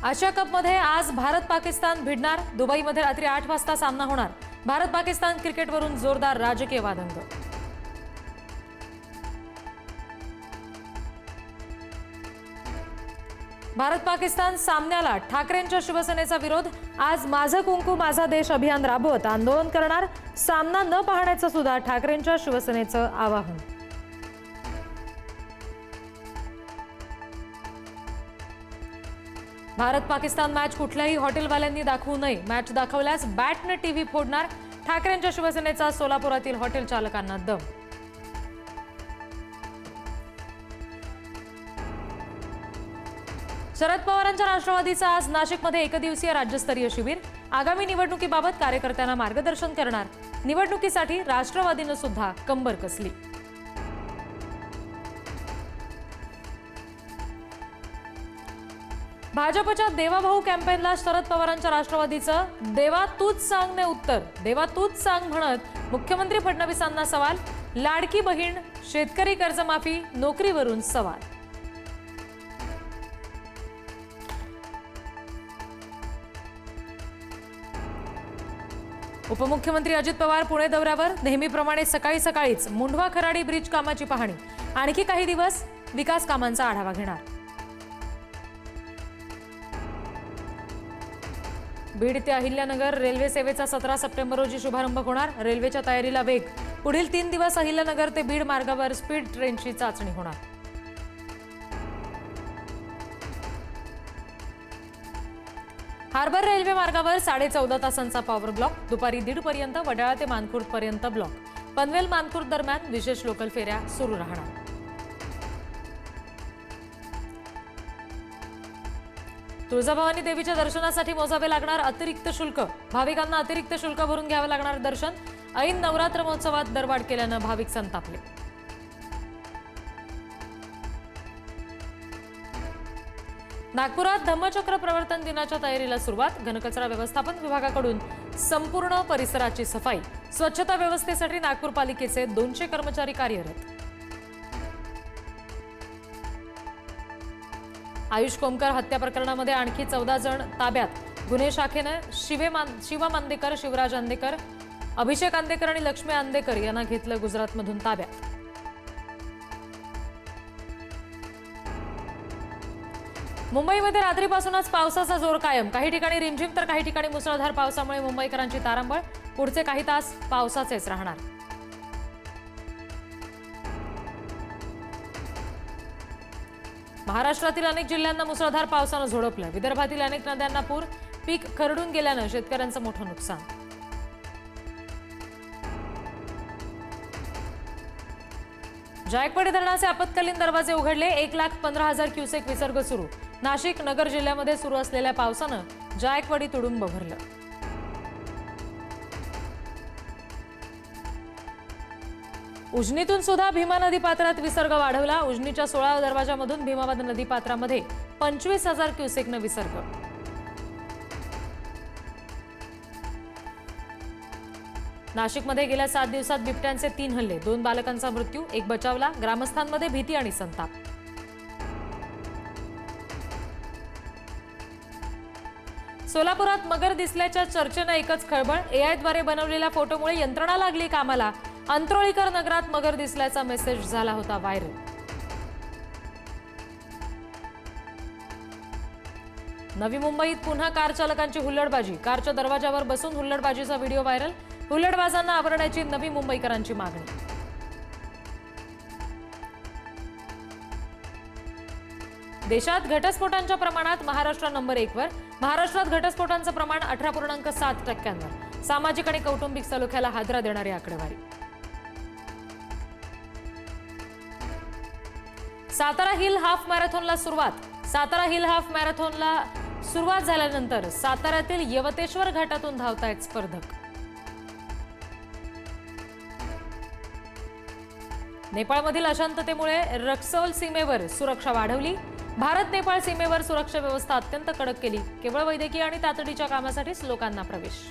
आशिया कपमध्ये आज भारत पाकिस्तान भिडणार। दुबईमध्ये रात्री 8 वाजता सामना होणार। भारत पाकिस्तान क्रिकेटवरून जोरदार राजकीय वादंग। भारत पाकिस्तान सामन्याला ठाकरेंच्या शिवसेनेचा विरोध। आज माझं कुंकू माझा देश अभियान राबवत आंदोलन करणार। सामना न पाहण्याचं सुद्धा ठाकरेंच्या शिवसेनेचं आवाहन। भारत पाकिस्तान मॅच कुठल्याही हॉटेलवाल्यांनी दाखवू नये। मॅच दाखवल्यास बॅटने टीव्ही फोडणार। ठाकरेंच्या शिवसेनेचा सोलापुरातील हॉटेल चालकांना दम। शरद पवारांच्या राष्ट्रवादीचा आज नाशिकमध्ये एकदिवसीय राज्यस्तरीय शिबिर। आगामी निवडणुकीबाबत कार्यकर्त्यांना मार्गदर्शन करणार। निवडणुकीसाठी राष्ट्रवादीने सुद्धा कंबर कसली। भाजपच्या देवाभाऊ कॅम्पेनला शरद पवारांच्या राष्ट्रवादीचं देवा तूच सांग ने उत्तर। देवा तूच सांग म्हणत मुख्यमंत्री फडणवीसांना सवाल। लाडकी बहीण, शेतकरी कर्जमाफी, नोकरीवरून सवाल। उपमुख्यमंत्री अजित पवार पुणे दौऱ्यावर। नेहमीप्रमाणे सकाळीच मुंढवा खराडी ब्रिज कामाची पाहणी। आणखी काही दिवस विकास कामांचा आढावा घेणार। बीड ते अहिल्यानगर रेल्वे सेवेचा 17 सप्टेंबर रोजी शुभारंभ होणार। रेल्वेच्या तयारीला वेग। पुढील 3 दिवस अहिल्यानगर ते बीड मार्गावर स्पीड ट्रेनची चाचणी होणार। हार्बर रेल्वे मार्गावर 14.5 तासांचा पॉवर ब्लॉक। दुपारी 1:30 पर्यंत वडाळा ते मानखुर्द पर्यंत ब्लॉक। पनवेल मानखुर्द दरम्यान विशेष लोकल फेऱ्या सुरू राहणार। तुळजाभवानी देवीच्या दर्शनासाठी मोजावे लागणार अतिरिक्त शुल्क। भाविकांना अतिरिक्त शुल्क भरून घ्यावे लागणार दर्शन। ऐन नवरात्र महोत्सवात दरवाढ केल्यानं भाविक संतापले। नागपुरात धम्मचक्र प्रवर्तन दिनाच्या तयारीला सुरुवात। घनकचरा व्यवस्थापन विभागाकडून संपूर्ण परिसराची सफाई। स्वच्छता व्यवस्थेसाठी नागपूर पालिकेचे 200 कर्मचारी कार्यरत। आयुष कोमकर हत्या प्रकरणामध्ये आणखी 14 जण ताब्यात। गुन्हे शाखेने शिवा मांदेकर, शिवराज आंदेकर, अभिषेक आंदेकर आणि लक्ष्मी आंदेकर यांना घेतलं गुजरातमधून ताब्यात। मुंबईमध्ये रात्रीपासूनच पावसाचा जोर कायम। काही ठिकाणी रिमझिम तर काही ठिकाणी मुसळधार पावसामुळे मुंबईकरांची तारांबळ। पुढचे काही तास पावसाचेच राहणार। महाराष्ट्रातील अनेक जिल्ह्यांना मुसळधार पावसानं झोडपलं। विदर्भातील अनेक नद्यांना पूर। पीक खरडून गेल्यानं शेतकऱ्यांचं मोठं नुकसान। जायकवाडी धरणाचे आपत्कालीन दरवाजे उघडले। 1,15,000 क्युसेक विसर्ग सुरू। नाशिक नगर जिल्ह्यामध्ये सुरू असलेल्या पावसानं जायकवाडी तुडुंब भरलं। उजनीतून सुद्धा भीमा नदी पात्रात विसर्ग वाढवला। उजनीच्या 16 दरवाजामधून भीमावद नदी पात्रामध्ये 25,000 क्युसेकनं विसर्ग। नाशिकमध्ये गेल्या 7 दिवसात बिबट्यांचे 3 हल्ले। 2 बालकांचा मृत्यू, 1 बचावला। ग्रामस्थांमध्ये भीती आणि संताप। सोलापुरात मगर दिसल्याच्या चर्चेनं एकच खळबळ। एआयद्वारे बनवलेल्या फोटोमुळे यंत्रणा लागली कामाला। अंत्रोळीकर नगरात मगर दिसल्याचा मेसेज झाला होता व्हायरल। नवी मुंबईत पुन्हा कार चालकांची हुल्लडबाजी। कारच्या दरवाजावर बसून हुल्लडबाजीचा व्हिडिओ व्हायरल। हुल्लडबाजांना आवरण्याची नवी मुंबईकरांची मागणी। देशात घटस्फोटांच्या प्रमाणात महाराष्ट्र नंबर 1 वर। महाराष्ट्रात घटस्फोटांचं प्रमाण 18.7%। सामाजिक आणि कौटुंबिक सलोख्याला हादरा देणारी आकडेवारी। सातारा हिल हाफ मॅरेथॉनला सुरुवात। सातारा हिल हाफ मॅरेथॉनला सुरुवात झाल्यानंतर साताऱ्यातील यवतेश्वर घाटातून धावतायत स्पर्धक। नेपाळमधील अशांततेमुळे रक्सौल सीमेवर सुरक्षा वाढवली। भारत नेपाळ सीमेवर सुरक्षा व्यवस्था अत्यंत कडक केली। केवळ वैद्यकीय आणि तातडीच्या कामासाठीच लोकांना प्रवेश।